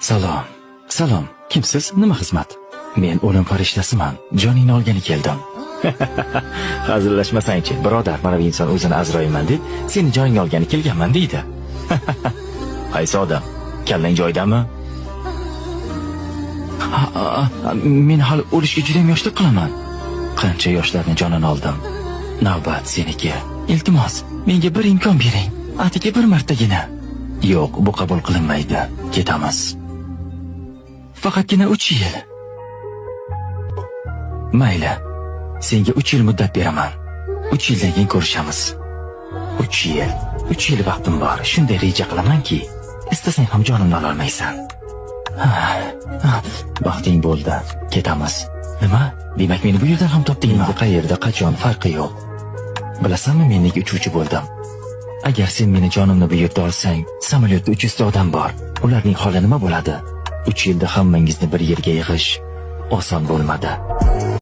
Salom. Salom. Kimsiz? Nima xizmat? Men o'lim farishtasiman. Joningni olgani keldim. Hazillashmasang-chi, birodar, mana bu inson o'zini Azroilman deb seni joningni olgani kelganman deydi. Qaysi odam? Kallang joydami? Men hali o'lishga juda ham yoshlik qilaman. Qancha yoshlarni jonini oldim. Navbat seniki. Iltimos, menga bir imkon bering. Atigi bir martagina. Yo'q, bu qabul qilinmaydi. Ketamiz. Faqatgina 3 yil. Mayli. Senga 3 yil muddat beraman. 3 yildan keyin ko'rishamiz. 3 yil. 3 yil vaqtim bor. Shunday reja qilamanki, istasang ham jonimni ola olmaysan. Vaqting bo'ldi. Ketamiz. Nima? Demak, meni bu yerdan ham topdingmi? Qayerda, qachon farqi yo'q. Bilasanmi, men nega uchuvchi bo'ldim? Agar sen meni jonimni bu yerda olsang, samolyotda 300 ta odam bor. Ularning holi nima bo'ladi? 3 yilda hammangizni bir yerga yig'ish oson bo'lmadi.